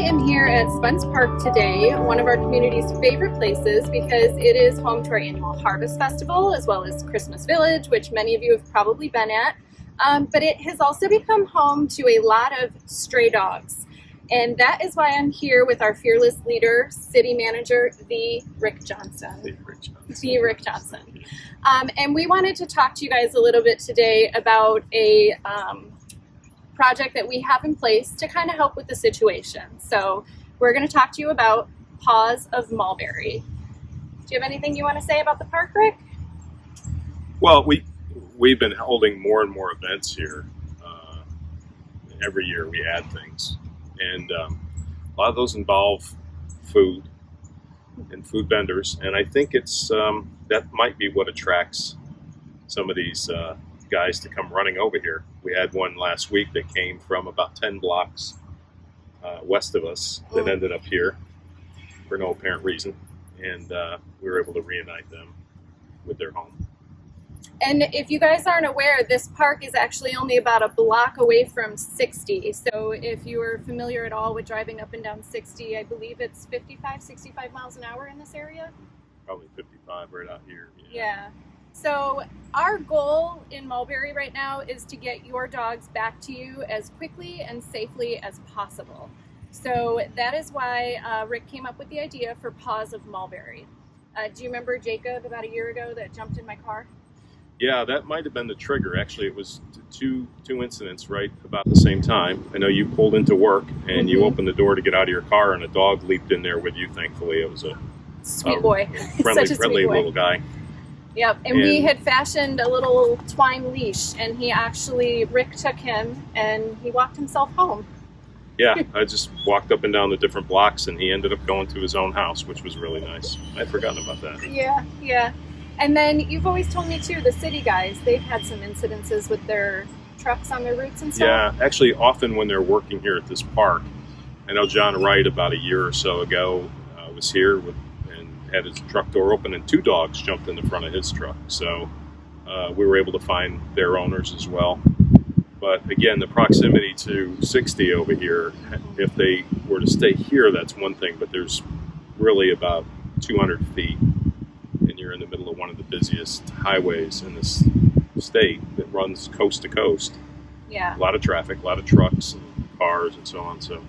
am here at Spence Park today, one of our community's favorite places because it is home to our annual Harvest Festival as well as Christmas Village, which many of you have probably been at. But it has also become home to a lot of stray dogs. And that is why I'm here with our fearless leader, city manager, the Rick Johnson. The Rick Johnson. And we wanted to talk to you guys a little bit today about a project that we have in place to kind of help with the situation. So we're going to talk to you about Paws of Mulberry. Do you have anything you want to say about the park, Rick? Well, we've been holding more and more events here. Every year we add things, and a lot of those involve food and food vendors, and I think it's that might be what attracts some of these guys to come running over here. We had one last week that came from about 10 blocks west of us that ended up here for no apparent reason, and we were able to reunite them with their home. And if you guys aren't aware, this park is actually only about a block away from 60. So if you are familiar at all with driving up and down 60, I believe it's 55, 65 miles an hour in this area. Probably 55 right out here. Yeah. So our goal in Mulberry right now is to get your dogs back to you as quickly and safely as possible. So that is why Rick came up with the idea for Paws of Mulberry. Do you remember Jacob about a year ago that jumped in my car? Yeah, that might have been the trigger. Actually, it was two incidents right about the same time. I know you pulled into work and you opened the door to get out of your car, and a dog leaped in there with you. Thankfully, it was a sweet boy, friendly little guy. Yep, and we had fashioned a little twine leash, and Rick took him and he walked himself home. Yeah, I just walked up and down the different blocks, and he ended up going to his own house, which was really nice. I'd forgotten about that. Yeah. And then you've always told me too, the city guys, they've had some incidences with their trucks on their routes and stuff. Yeah, actually often when they're working here at this park, I know John Wright about a year or so ago was here and had his truck door open, and 2 dogs jumped in the front of his truck. So we were able to find their owners as well. But again, the proximity to 60 over here, if they were to stay here, that's one thing, but there's really about 200 feet. You're in the middle of one of the busiest highways in this state that runs coast to coast. Yeah. A lot of traffic, a lot of trucks and cars and so on. So,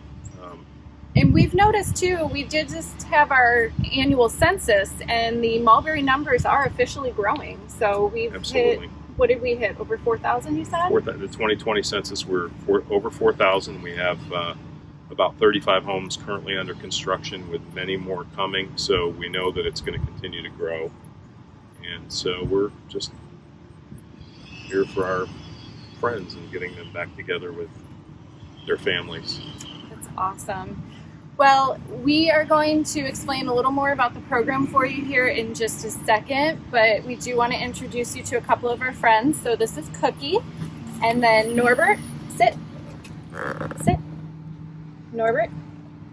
and we've noticed too, we did just have our annual census, and the Mulberry numbers are officially growing. So we've hit, what did we hit? Over 4,000, you said? The 2020 census, we're over 4,000. We have about 35 homes currently under construction, with many more coming. So we know that it's going to continue to grow. And so we're just here for our friends and getting them back together with their families. That's awesome. Well, we are going to explain a little more about the program for you here in just a second, but we do want to introduce you to a couple of our friends. So this is Cookie, and then Norbert. Sit. Norbert.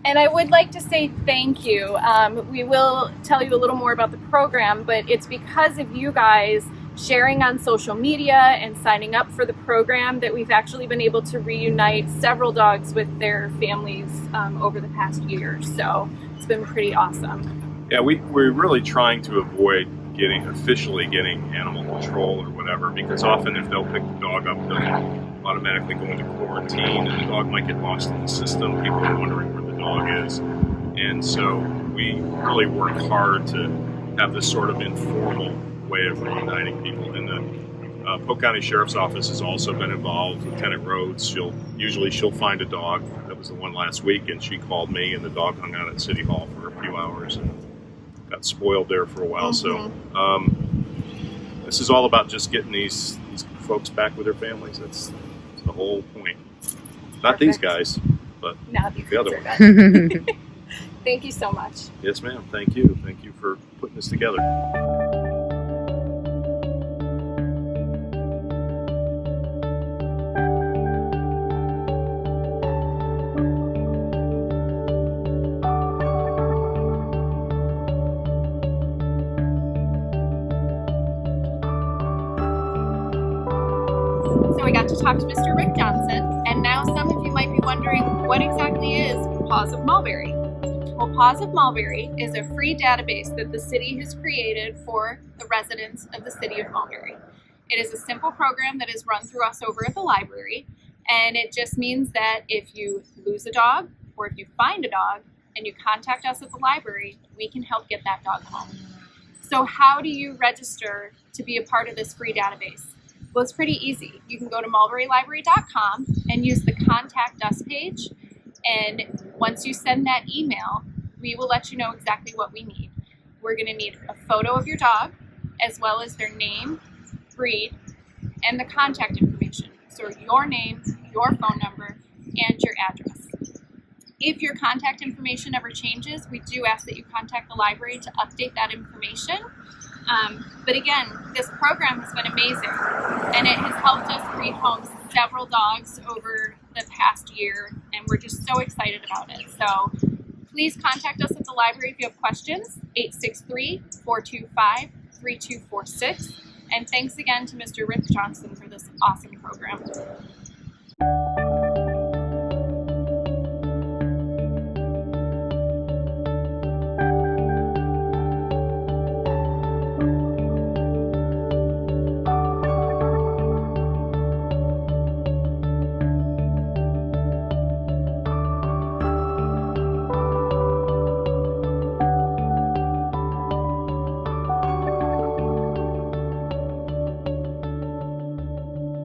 And I would like to say thank you. We will tell you a little more about the program, but it's because of you guys sharing on social media and signing up for the program that we've actually been able to reunite several dogs with their families over the past year. So it's been pretty awesome. Yeah, we're really trying to avoid officially getting animal control or whatever, because often if they'll pick the dog up, they'll automatically go into quarantine, and the dog might get lost in the system. People are wondering where the dog is. And so we really work hard to have this sort of informal way of reuniting people. And the Polk County Sheriff's Office has also been involved. Lieutenant Rhodes, she'll find a dog. That was the one last week, and she called me, and the dog hung out at City Hall for a few hours and got spoiled there for a while. So this is all about just getting these folks back with their families. That's the whole point. Not these guys, but the other ones. Thank you so much. Yes, ma'am. Thank you. Thank you for putting this together. So we got to talk to Mr. Rick Johnson, and now some of you might be wondering, what exactly is Paws of Mulberry? Well, Paws of Mulberry is a free database that the city has created for the residents of the city of Mulberry. It is a simple program that is run through us over at the library, and it just means that if you lose a dog or if you find a dog and you contact us at the library, we can help get that dog home. So how do you register to be a part of this free database? Well, it's pretty easy. You can go to mulberrylibrary.com and use the Contact Us page, and once you send that email, we will let you know exactly what we need. We're going to need a photo of your dog, as well as their name, breed, and the contact information. So your name, your phone number, and your address. If your contact information ever changes, we do ask that you contact the library to update that information. But again, this program has been amazing, and it has helped us breed home several dogs over the past year, and we're just so excited about it. So please contact us at the library if you have questions, 863-425-3246. And thanks again to Mr. Rick Johnson for this awesome program.